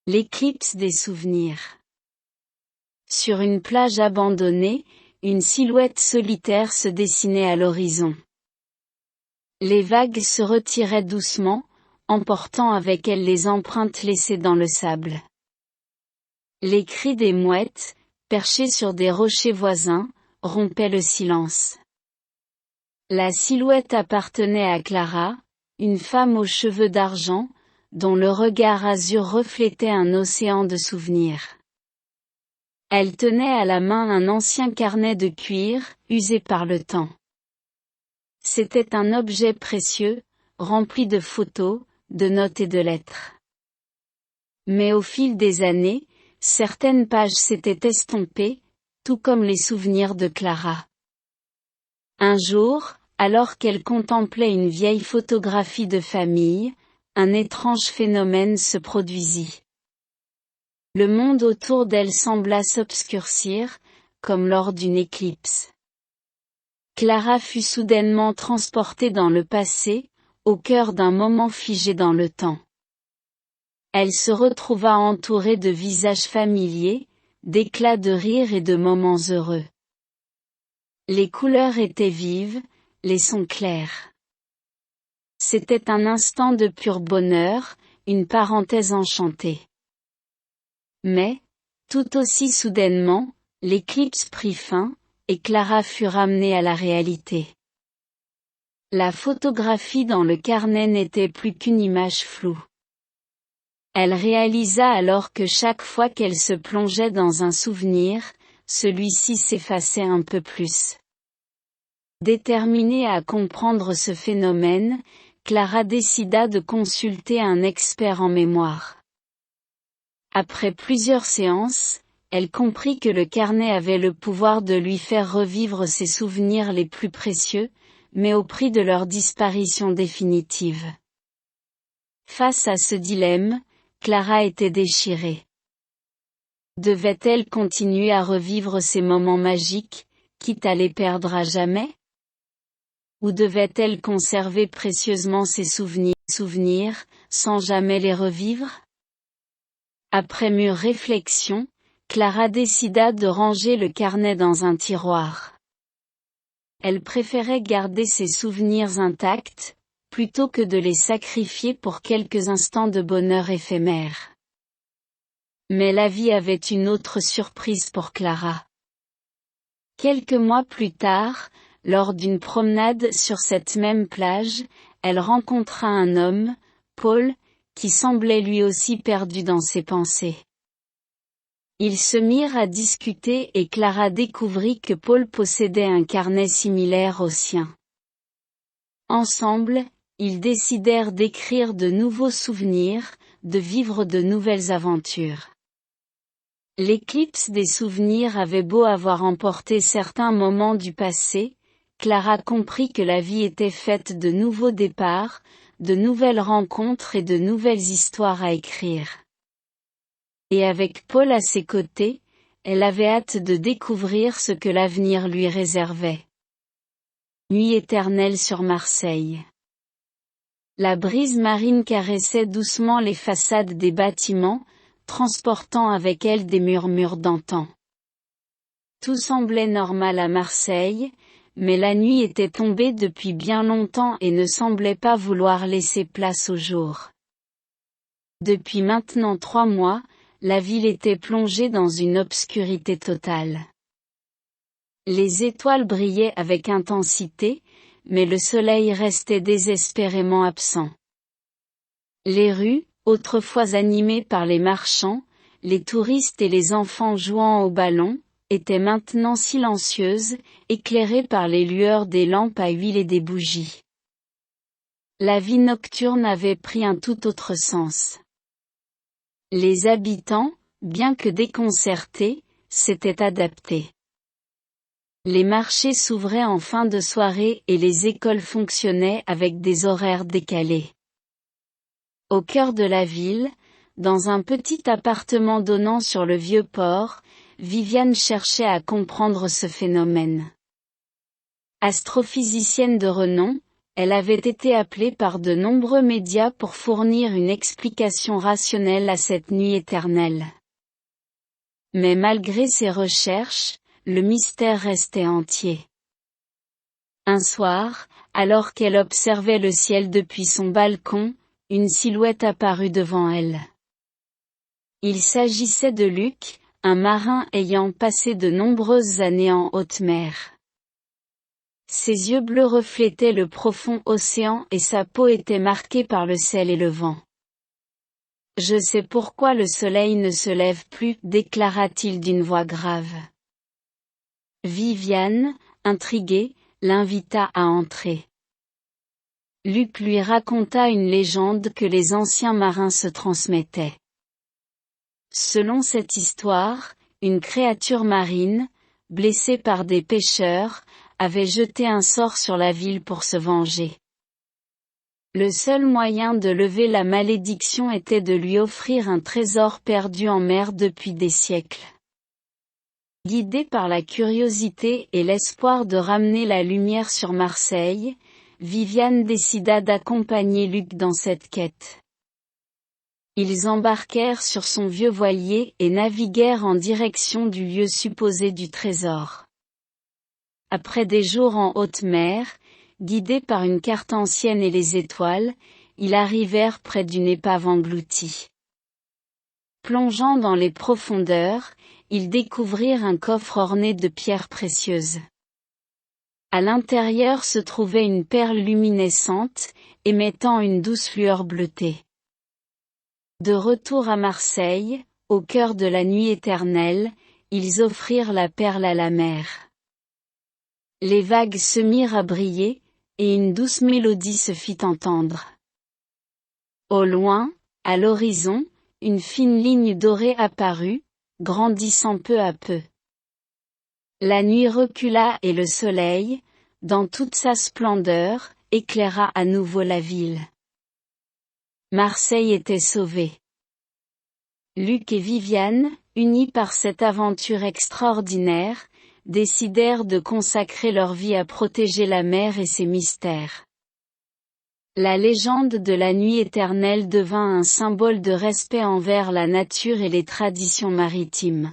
L'éclipse des souvenirs. Sur une plage abandonnée, une silhouette solitaire se dessinait à l'horizon. Les vagues se retiraient doucement, emportant avec elles les empreintes laissées dans le sable. Les cris des mouettes, perchées sur des rochers voisins, rompaient le silence. La silhouette appartenait à Clara, une femme aux cheveux d'argent, dont le regard azur reflétait un océan de souvenirs. Elle tenait à la main un ancien carnet de cuir, usé par le temps. C'était un objet précieux, rempli de photos, de notes et de lettres. Mais au fil des années, certaines pages s'étaient estompées, tout comme les souvenirs de Clara. Un jour, alors qu'elle contemplait une vieille photographie de famille, un étrange phénomène se produisit. Le monde autour d'elle sembla s'obscurcir, comme lors d'une éclipse. Clara fut soudainement transportée dans le passé, au cœur d'un moment figé dans le temps. Elle se retrouva entourée de visages familiers, d'éclats de rire et de moments heureux. Les couleurs étaient vives, les sons clairs. C'était un instant de pur bonheur, une parenthèse enchantée. Mais, tout aussi soudainement, l'éclipse prit fin, et Clara fut ramenée à la réalité. La photographie dans le carnet n'était plus qu'une image floue. Elle réalisa alors que chaque fois qu'elle se plongeait dans un souvenir, celui-ci s'effaçait un peu plus. Déterminée à comprendre ce phénomène, Clara décida de consulter un expert en mémoire. Après plusieurs séances, elle comprit que le carnet avait le pouvoir de lui faire revivre ses souvenirs les plus précieux, mais au prix de leur disparition définitive. Face à ce dilemme, Clara était déchirée. Devait-elle continuer à revivre ces moments magiques, quitte à les perdre à jamais? Ou devait-elle conserver précieusement ses souvenirs, sans jamais les revivre? Après mûre réflexion, Clara décida de ranger le carnet dans un tiroir. Elle préférait garder ses souvenirs intacts, plutôt que de les sacrifier pour quelques instants de bonheur éphémère. Mais la vie avait une autre surprise pour Clara. Quelques mois plus tard, lors d'une promenade sur cette même plage, elle rencontra un homme, Paul, qui semblait lui aussi perdu dans ses pensées. Ils se mirent à discuter et Clara découvrit que Paul possédait un carnet similaire au sien. Ensemble, ils décidèrent d'écrire de nouveaux souvenirs, de vivre de nouvelles aventures. L'éclipse des souvenirs avait beau avoir emporté certains moments du passé, Clara comprit que la vie était faite de nouveaux départs, de nouvelles rencontres et de nouvelles histoires à écrire. Et avec Paul à ses côtés, elle avait hâte de découvrir ce que l'avenir lui réservait. Nuit éternelle sur Marseille. La brise marine caressait doucement les façades des bâtiments, transportant avec elle des murmures d'antan. Tout semblait normal à Marseille, mais la nuit était tombée depuis bien longtemps et ne semblait pas vouloir laisser place au jour. Depuis maintenant 3 mois, la ville était plongée dans une obscurité totale. Les étoiles brillaient avec intensité, mais le soleil restait désespérément absent. Les rues, autrefois animées par les marchands, les touristes et les enfants jouant au ballon, étaient maintenant silencieuses, éclairées par les lueurs des lampes à huile et des bougies. La vie nocturne avait pris un tout autre sens. Les habitants, bien que déconcertés, s'étaient adaptés. Les marchés s'ouvraient en fin de soirée et les écoles fonctionnaient avec des horaires décalés. Au cœur de la ville, dans un petit appartement donnant sur le vieux port, Viviane cherchait à comprendre ce phénomène. Astrophysicienne de renom, elle avait été appelée par de nombreux médias pour fournir une explication rationnelle à cette nuit éternelle. Mais malgré ses recherches, le mystère restait entier. Un soir, alors qu'elle observait le ciel depuis son balcon, une silhouette apparut devant elle. Il s'agissait de Luc, un marin ayant passé de nombreuses années en haute mer. Ses yeux bleus reflétaient le profond océan et sa peau était marquée par le sel et le vent. « Je sais pourquoi le soleil ne se lève plus, déclara-t-il d'une voix grave. Viviane, intriguée, l'invita à entrer. Luc lui raconta une légende que les anciens marins se transmettaient. Selon cette histoire, une créature marine, blessée par des pêcheurs, avait jeté un sort sur la ville pour se venger. Le seul moyen de lever la malédiction était de lui offrir un trésor perdu en mer depuis des siècles. Guidée par la curiosité et l'espoir de ramener la lumière sur Marseille, Viviane décida d'accompagner Luc dans cette quête. Ils embarquèrent sur son vieux voilier et naviguèrent en direction du lieu supposé du trésor. Après des jours en haute mer, guidés par une carte ancienne et les étoiles, ils arrivèrent près d'une épave engloutie. Plongeant dans les profondeurs, ils découvrirent un coffre orné de pierres précieuses. À l'intérieur se trouvait une perle luminescente, émettant une douce lueur bleutée. De retour à Marseille, au cœur de la nuit éternelle, ils offrirent la perle à la mer. Les vagues se mirent à briller, et une douce mélodie se fit entendre. Au loin, à l'horizon, une fine ligne dorée apparut, grandissant peu à peu. La nuit recula et le soleil, dans toute sa splendeur, éclaira à nouveau la ville. Marseille était sauvée. Luc et Viviane, unis par cette aventure extraordinaire, décidèrent de consacrer leur vie à protéger la mer et ses mystères. La légende de la nuit éternelle devint un symbole de respect envers la nature et les traditions maritimes.